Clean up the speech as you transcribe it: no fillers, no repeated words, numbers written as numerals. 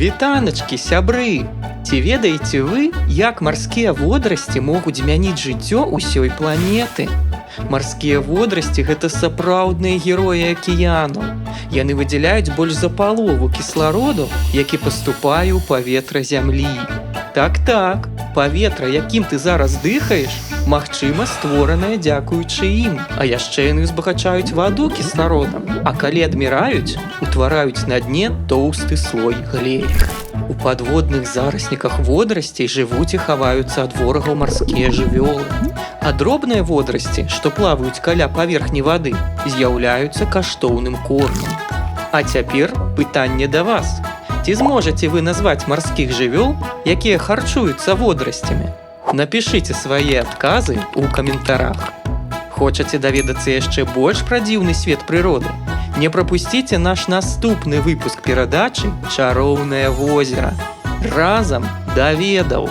Вітаначкі, сябры! Ці ведаеце вы, як марскія водарасці могуць змяніць жыццё ўсёй планеты? Марскія водарасці – гэта сапраўдныя героі акіяну. Яны выдзяляюць больш за палову кіслароду, які паступае ў паветра зямлі. Так, паветра, якім ты зараз дыхаеш, магчыма, створанае дзякуючы ім. А яшчэ яны узбагачаюць ваду кіслародам, а калі адміраюць, утвараюць на дне тоўсты слой глею. У падводных зарасніках водарасцей жывуць і хаваюцца ад ворагаў марскія жывёлы. А дробныя водарасці, што плаваюць каля паверхні вады, з'яўляюцца каштоўным кормам. А цяпер пытанне да вас. Ці зможаце вы назваць марскіх жывёл, якія харчуюцца водарасцямі? Напішыце свае адказы ў каментарах. Хочаце даведацца яшчэ больш пра дзіўны свет прыроды? Не прапусціце наш наступны выпуск перадачы «Чароўнае возера». Разам да ведаў!